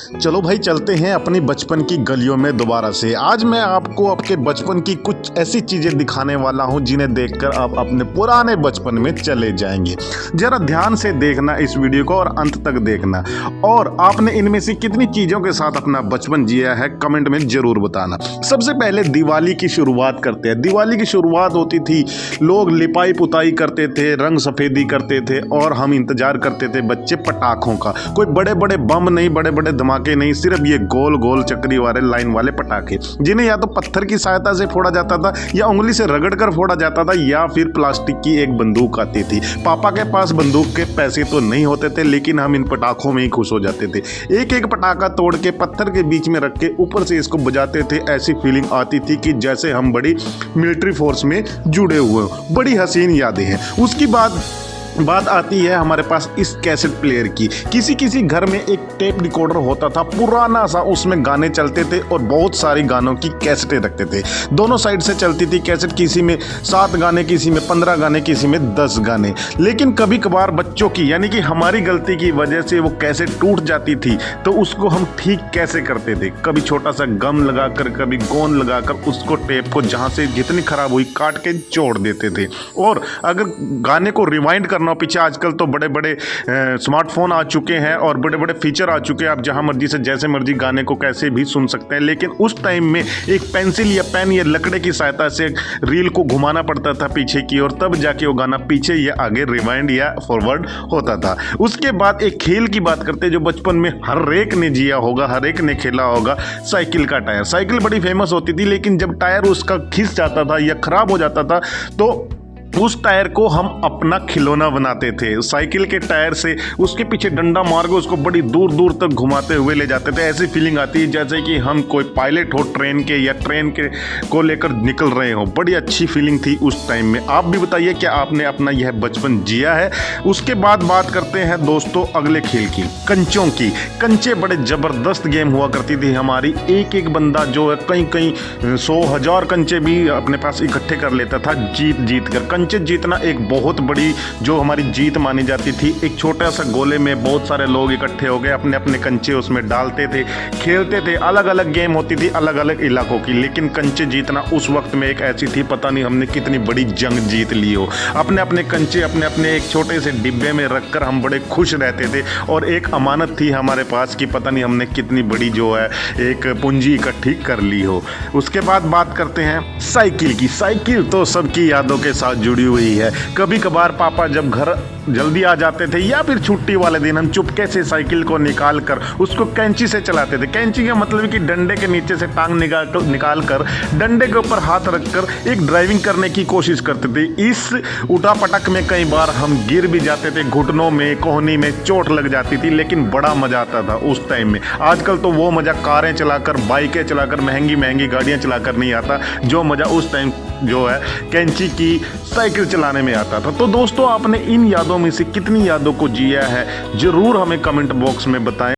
चलो भाई चलते हैं अपनी बचपन की गलियों में दोबारा से। आज मैं आपको आपके बचपन की कुछ ऐसी चीज़ें दिखाने वाला हूं जिन्हें देखकर आप अपने पुराने बचपन में चले जाएंगे। जरा ध्यान से देखना इस वीडियो को और अंत तक देखना, और आपने इनमें से कितनी चीज़ों के साथ अपना बचपन जिया है कमेंट में ज़रूर बताना। सबसे पहले दिवाली की शुरुआत करते हैं। दिवाली की शुरुआत होती थी, लोग लिपाई पुताई करते थे, रंग सफ़ेदी करते थे और हम इंतज़ार करते थे बच्चे पटाखों का। कोई बड़े बड़े बम नहीं, बड़े बड़े धमाके नहीं, सिर्फ ये गोल गोल चक्री वाले लाइन वाले पटाखे, जिन्हें या तो पत्थर की सहायता से फोड़ा जाता था या उंगली से रगड़ कर फोड़ा जाता था, या फिर प्लास्टिक की एक बंदूक आती थी। पापा के पास बंदूक के पैसे तो नहीं होते थे, लेकिन हम इन पटाखों में ही खुश हो जाते थे। एक एक पटाखा तोड़ के पत्थर के बीच में रख के ऊपर से इसको बजाते थे। ऐसी फीलिंग आती थी कि जैसे हम बड़ी मिलिट्री फोर्स में जुड़े हुए हो। बड़ी हसीन यादें हैं। उसकी बात आती है हमारे पास इस कैसेट प्लेयर की। किसी किसी घर में एक टेप रिकॉर्डर होता था पुराना सा, उसमें गाने चलते थे और बहुत सारी गानों की कैसेटें रखते थे। दोनों साइड से चलती थी कैसेट, किसी में 7 गाने, किसी में 15 गाने, किसी में 10 गाने। लेकिन कभी कभार बच्चों की यानी कि हमारी गलती की वजह से वो कैसेट टूट जाती थी, तो उसको हम ठीक कैसे करते थे? कभी छोटा सा गम लगाकर, कभी गोंद लगाकर उसको टेप को जहाँ से जितनी खराब हुई काट के जोड़ देते थे। और अगर गाने को रिवाइंड करना पीछे, आजकल तो बड़े बड़े स्मार्टफोन आ चुके हैं और बड़े बड़े फीचर आ चुके हैं, आप जहां मर्जी से जैसे मर्जी गाने को कैसे भी सुन सकते हैं। लेकिन उस टाइम में एक पेंसिल या पेन या लकड़े की सहायता से रील को घुमाना पड़ता था पीछे की ओर, तब जाके वो गाना पीछे या आगे रिवाइंड या फॉरवर्ड होता था। उसके बाद एक खेल की बात करते हैं जो बचपन में हर एक ने जिया होगा, हर एक ने खेला होगा, साइकिल का टायर। साइकिल बड़ी फेमस होती थी, लेकिन जब टायर उसका खिंच जाता था या खराब हो जाता था तो उस टायर को हम अपना खिलौना बनाते थे। साइकिल के टायर से उसके पीछे डंडा मार के उसको बड़ी दूर दूर तक घुमाते हुए ले जाते थे। ऐसी फीलिंग आती है जैसे कि हम कोई पायलट हो ट्रेन के, या ट्रेन के को लेकर निकल रहे हो। बड़ी अच्छी फीलिंग थी उस टाइम में। आप भी बताइए क्या आपने अपना यह बचपन जिया है? उसके बाद बात करते हैं दोस्तों अगले खेल की, कंचों की। कंचे बड़े ज़बरदस्त गेम हुआ करती थी हमारी। एक एक बंदा जो है कई 100,000 कंचे भी अपने पास इकट्ठे कर लेता था जीत कर। कंचे जीतना एक बहुत बड़ी जो हमारी जीत मानी जाती थी। एक छोटा सा गोले में बहुत सारे लोग इकट्ठे हो गए, अपने अपने कंचे उसमें डालते थे, खेलते थे। अलग अलग गेम होती थी अलग अलग इलाकों की, लेकिन कंचे जीतना उस वक्त में एक ऐसी थी, पता नहीं हमने कितनी बड़ी जंग जीत ली हो। अपने अपने कंचे अपने अपने एक छोटे से डिब्बे में रखकर हम बड़े खुश रहते थे, और एक अमानत थी हमारे पास कि पता नहीं हमने कितनी बड़ी जो है एक पूंजी इकट्ठी कर ली हो। उसके बाद बात करते हैं साइकिल की। साइकिल तो सबकी यादों के साथ जुड़ी हुई है। कभी कभार पापा जब घर जल्दी आ जाते थे या फिर छुट्टी वाले दिन हम चुपके से साइकिल को निकाल कर उसको कैंची से चलाते थे। कैंची का मतलब कि डंडे के नीचे से टांग निकाल कर डंडे के ऊपर हाथ रखकर एक ड्राइविंग करने की कोशिश करते थे। इस उठापटक में कई बार हम गिर भी जाते थे, घुटनों में कोहनी में चोट लग जाती थी, लेकिन बड़ा मजा आता था उस टाइम में। आजकल तो वो मजा कारें चलाकर, बाइकें चलाकर, महंगी महंगी गाड़ियां चलाकर नहीं आता, जो मजा उस टाइम जो है कैंची की साइकिल चलाने में आता था। तो दोस्तों आपने इन यादों में से कितनी यादों को जिया है जरूर हमें कमेंट बॉक्स में बताएं।